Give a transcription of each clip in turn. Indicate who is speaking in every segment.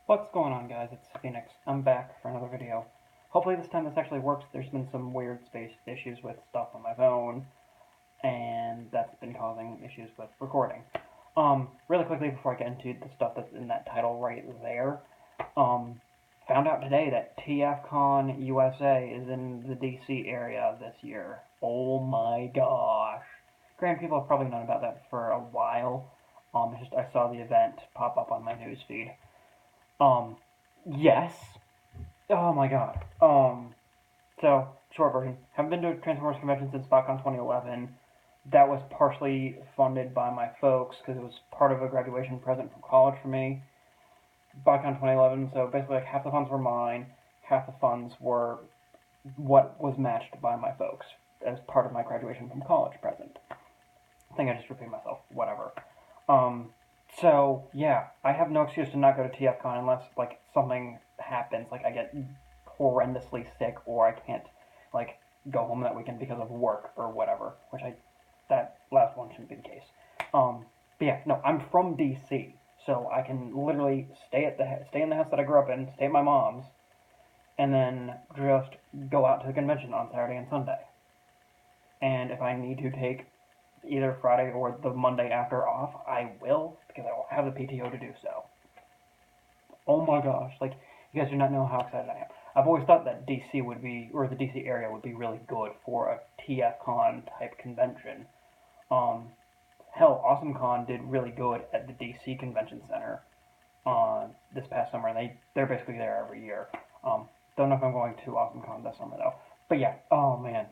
Speaker 1: What's going on, guys? It's Phoenix. I'm back for another video. Hopefully this time this actually works. There's been some weird space issues with stuff on my phone, and that's been causing issues with recording. Really quickly before I get into the stuff that's in that title right there, found out today that TFCon USA is in the DC area this year. Oh my gosh. Granted, people have probably known about that for a while. I saw the event pop up on my newsfeed. Um, yes. Oh my god. So, short version. Haven't been to a Transformers convention since BotCon 2011. That was partially funded by my folks because it was part of a graduation present from college for me. BotCon 2011, so basically like half the funds were mine, half the funds were what was matched by my folks as part of my graduation from college present. I think I just repeated myself. Whatever. Um, so yeah, I have no excuse to not go to TFCon unless like something happens, like I get horrendously sick or I can't like go home that weekend because of work or whatever. Which I that last one shouldn't be the case. But yeah, no, I'm from DC, so I can literally stay in the house that I grew up in, stay at my mom's, and then just go out to the convention on Saturday and Sunday. And if I need to take either Friday or the Monday after off, I will, because I will have the PTO to do so. Oh my gosh, like, you guys do not know how excited I am. I've always thought that DC would be, or the DC area would be really good for a TFCon type convention. Um, Hell, AwesomeCon did really good at the DC Convention Center this past summer. They're basically there every year. Don't know if I'm going to AwesomeCon this summer though. But yeah, oh man,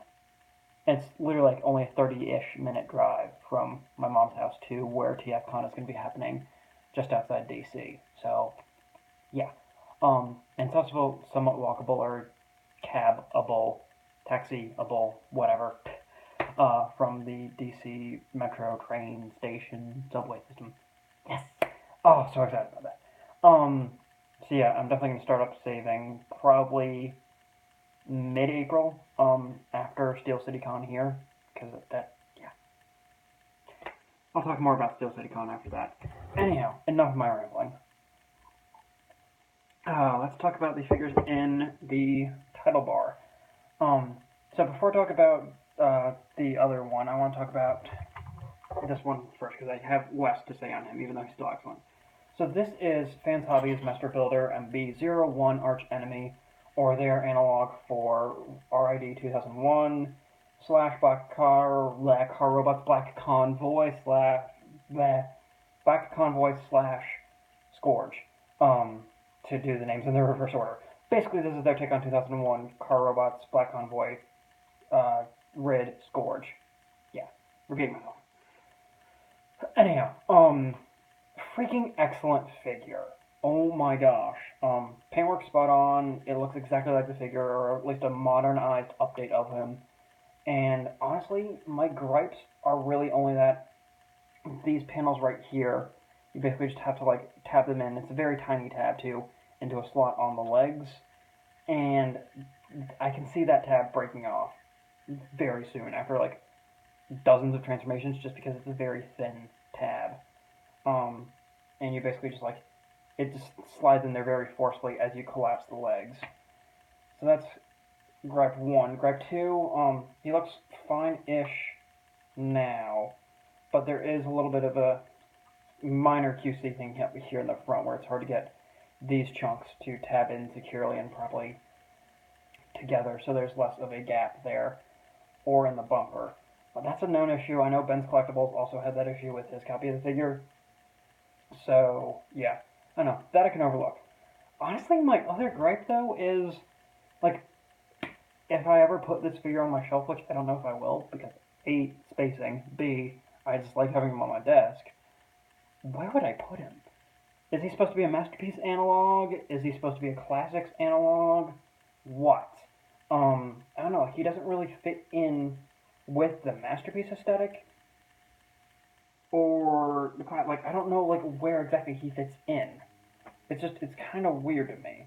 Speaker 1: it's literally like only a 30-ish minute drive from my mom's house to where TFCon is going to be happening, just outside DC. So, yeah. And it's also somewhat walkable or cabable, taxiable, whatever, from the DC metro train station subway system. Yes. Oh, so excited about that. So yeah, I'm definitely going to start up saving probably mid-April, after Steel City Con here, because of that, yeah. I'll talk more about Steel City Con after that. Anyhow, enough of my rambling. Let's talk about the figures in the title bar. So before I talk about the other one, I want to talk about this one first, because I have less to say on him, even though he's still excellent. So this is Fans Hobby's Master Builder MB01 Archenemy, or their analog for RID 2001 slash Black Car Robots Black Convoy slash Black Convoy slash Scourge. To do the names in the reverse order. Basically, this is their take on 2001 Car Robots Black Convoy Rid Scourge. Yeah, repeating myself. Anyhow, freaking excellent figure. Oh my gosh. Paintwork spot on. It looks exactly like the figure, or at least a modernized update of him. And honestly, my gripes are really only that these panels right here, you basically just have to like tab them in. It's a very tiny tab too, into a slot on the legs. And I can see that tab breaking off very soon after like dozens of transformations, just because it's a very thin tab. And you basically just like, it just slides in there very forcefully as you collapse the legs. So that's gripe one. Gripe two, he looks fine-ish now, but there is a little bit of a minor QC thing here in the front where it's hard to get these chunks to tab in securely and properly together, so there's less of a gap there, or in the bumper. But that's a known issue. I know Ben's Collectibles also had that issue with his copy of the figure. So, yeah. I know, that I can overlook. Honestly, my other gripe, though, is, like, if I ever put this figure on my shelf, which I don't know if I will, because A, spacing, B, I just like having him on my desk, where would I put him? Is he supposed to be a Masterpiece analog? Is he supposed to be a Classics analog? What? I don't know, he doesn't really fit in with the Masterpiece aesthetic, or, like, I don't know, like, where exactly he fits in. It's kind of weird to me.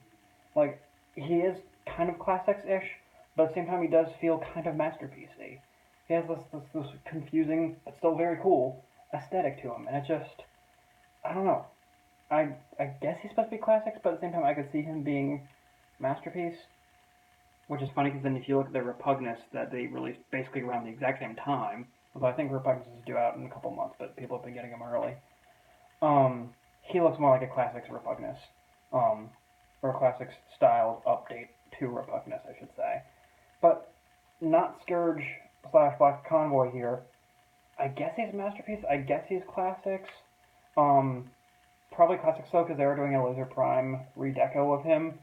Speaker 1: Like, he is kind of Classics-ish, but at the same time he does feel kind of Masterpiece-y. He has this confusing, but still very cool, aesthetic to him, and it just, I don't know. I guess he's supposed to be classics, but at the same time I could see him being masterpiece. Which is funny because then if you look at the Repugnus that they released basically around the exact same time, although I think Repugnus is due out in a couple months, but people have been getting them early. He looks more like a classics Repugnus, or a classics styled update to Repugnus, I should say. But not Scourge / Black Convoy here. I guess he's masterpiece. I guess he's classics. Probably classics though because they were doing a Laser Prime redeco of him.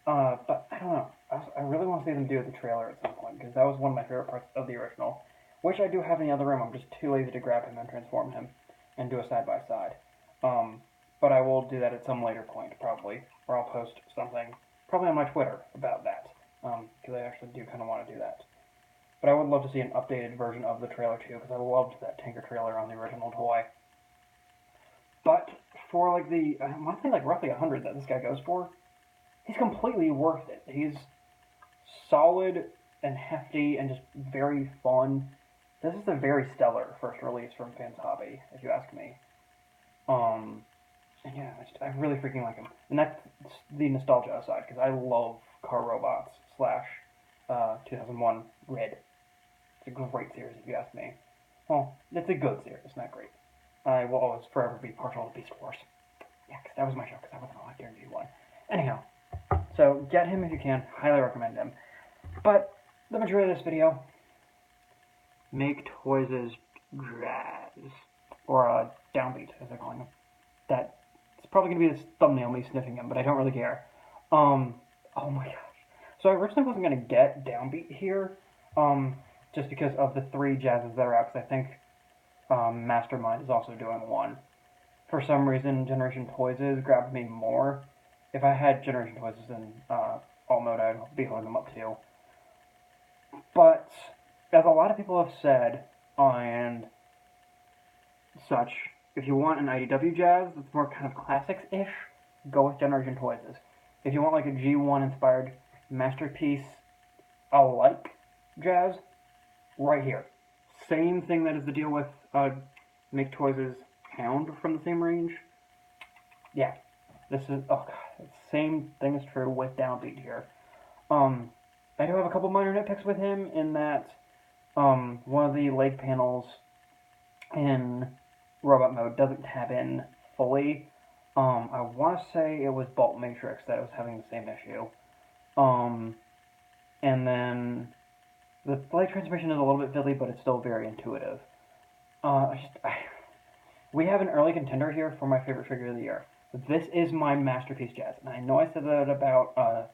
Speaker 1: But I don't know. I really want to see them do the trailer at some point, because that was one of my favorite parts of the original, which I do have in the other room. I'm just too lazy to grab him and transform him and do a side-by-side. But I will do that at some later point, probably, or I'll post something, probably on my Twitter, about that, because I actually do kind of want to do that. But I would love to see an updated version of the trailer, too, because I loved that Tinker trailer on the original toy. But for, like, I want to say, like, roughly 100 that this guy goes for, he's completely worth it. He's solid and hefty and just very fun. This is a very stellar first release from fanshobby, if you ask me. And yeah, I really freaking like him. And that's the nostalgia aside, because I love Car Robots / 2001 Red. It's a great series, if you ask me. Well, it's a good series, not great. I will always forever be partial to Beast Wars. Yeah, because that was my show, because I wasn't allowed during G1. Anyhow, so get him if you can. Highly recommend him. But the majority of this video, Maketoys Jazz, or Downbeat, as they're calling him. That it's probably going to be this thumbnail, me sniffing him, but I don't really care. Oh my gosh. So I originally wasn't going to get Downbeat here, just because of the 3 Jazzes that are out, because I think Mastermind is also doing one. For some reason, Generation Toys grabbed me more. If I had Generation Toys in alt mode, I'd be holding them up too. But, as a lot of people have said, and such, if you want an IDW Jazz that's more kind of classics-ish, go with Generation Toys. If you want like a G1-inspired masterpiece-alike Jazz, right here. Same thing that is the deal with Maketoys' Hound from the same range. Yeah, this is, oh god, the same thing is true with Downbeat here. I do have a couple minor nitpicks with him in that one of the leg panels in robot mode doesn't tab in fully. I want to say it was Bolt Matrix that was having the same issue. And then the light transmission is a little bit fiddly, but it's still very intuitive. We have an early contender here for my favorite figure of the year. This is my masterpiece Jazz. And I know I said that about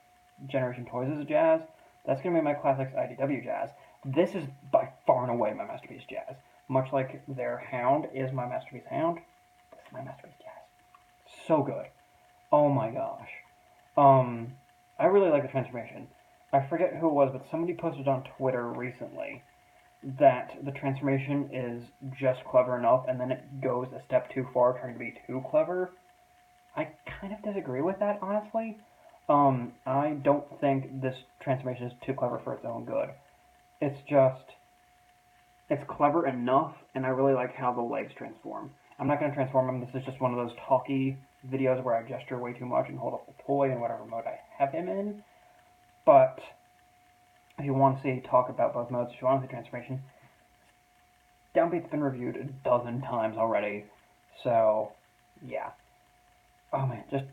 Speaker 1: Generation Toys' Jazz. That's going to be my Classics IDW Jazz. This is by far and away my masterpiece Jazz. Much like their Hound is my masterpiece Hound, this is my masterpiece Jazz. So good. Oh my gosh. I really like the transformation. I forget who it was, but somebody posted on Twitter recently that the transformation is just clever enough, and then it goes a step too far, trying to be too clever. I kind of disagree with that, honestly. I don't think this transformation is too clever for its own good. It's just, it's clever enough, and I really like how the legs transform. I'm not going to transform them. This is just one of those talky videos where I gesture way too much and hold up the toy in whatever mode I have him in. But if you want to see talk about both modes, if you want to see transformation, Downbeat's been reviewed a dozen times already. So, yeah. Oh man, just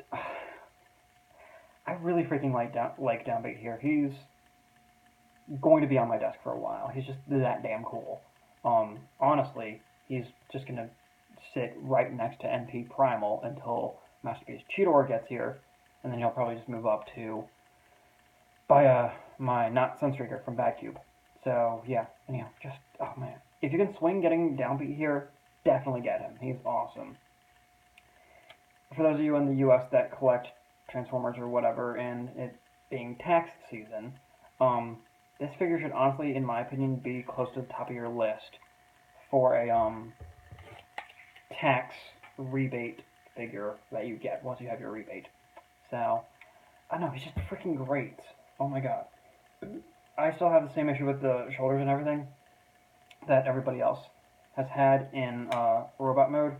Speaker 1: I really freaking like Downbeat here. He's going to be on my desk for a while. He's just that damn cool. Honestly, he's just gonna sit right next to NP Primal until Masterpiece Cheetor gets here, and then he'll probably just move up to by my not Sunstreaker from Badcube. So yeah, anyhow, just oh man, if you can swing getting Downbeat here, definitely get him. He's awesome. For those of you in the U.S. that collect Transformers or whatever, and it being tax season, this figure should honestly, in my opinion, be close to the top of your list for a tax rebate figure that you get once you have your rebate. So, I don't know, he's just freaking great. Oh my god. I still have the same issue with the shoulders and everything that everybody else has had in robot mode.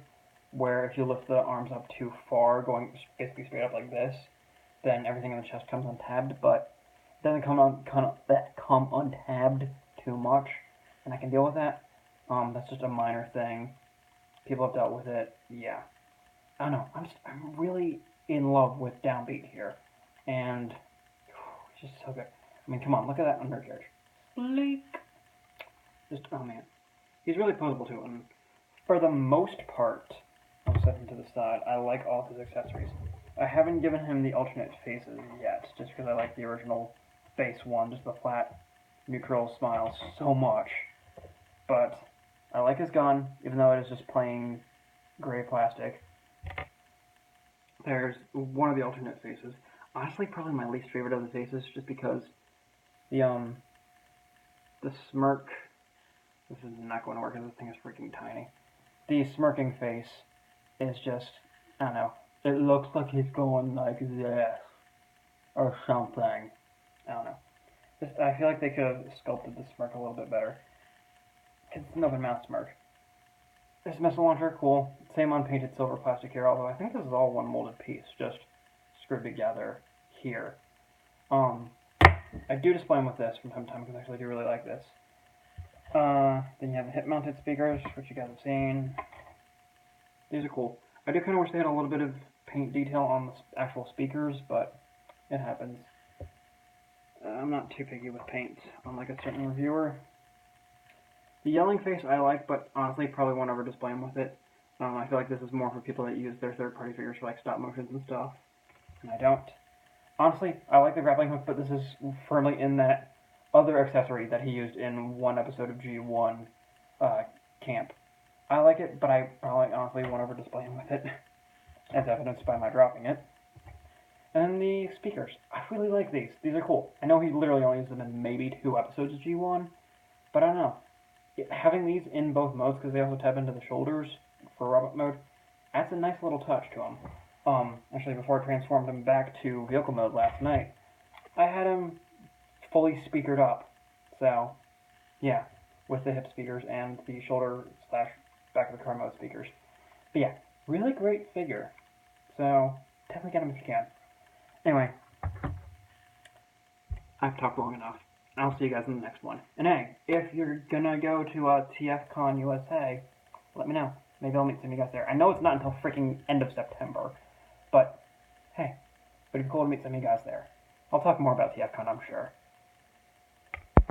Speaker 1: where if you lift the arms up too far, going basically straight up like this, then everything in the chest comes untabbed, but it doesn't come untabbed too much, and I can deal with that. That's just a minor thing. People have dealt with it. Yeah. I don't know. I'm really in love with Downbeat here, and it's just so good. I mean, come on, look at that undercarriage. Sleek. Just, oh man. He's really posable too, and for the most part, I'll set him to the side. I like all of his accessories. I haven't given him the alternate faces yet, just because I like the original face one, just the flat, neutral smile so much. But I like his gun, even though it is just plain gray plastic. There's one of the alternate faces. Honestly, probably my least favorite of the faces, just because the smirk. This is not going to work because this thing is freaking tiny. The smirking face is just, I don't know. It looks like he's going like this or something. I don't know. I feel like they could have sculpted the smirk a little bit better. It's an open mouth smirk. This missile launcher, cool. Same unpainted silver plastic here, although I think this is all one molded piece, just screwed together here. I do display them with this from time to time because I actually do really like this. Then you have the hip mounted speakers, which you guys have seen. These are cool. I do kind of wish they had a little bit of paint detail on the actual speakers, but it happens. I'm not too picky with paint, unlike a certain reviewer. The yelling face I like, but honestly probably won't ever display them with it. I feel like this is more for people that use their third-party figures for like stop motions and stuff, and I don't. Honestly, I like the grappling hook, but this is firmly in that other accessory that he used in one episode of G1 Camp. I like it, but I probably honestly won't ever display him with it, as evidenced by my dropping it. And then the speakers. I really like these. These are cool. I know he literally only used them in maybe 2 episodes of G1, but I don't know. Having these in both modes, because they also tap into the shoulders for robot mode, adds a nice little touch to him. Actually, before I transformed him back to vehicle mode last night, I had him fully speakered up. So, yeah, with the hip speakers and the shoulder / back of the car mode speakers. But yeah, really great figure. So, definitely get him if you can. Anyway, I've talked long enough. I'll see you guys in the next one. And hey, if you're gonna go to TFCon USA, let me know. Maybe I'll meet some of you guys there. I know it's not until freaking end of September, but hey, it'd be cool to meet some of you guys there. I'll talk more about TFCon, I'm sure.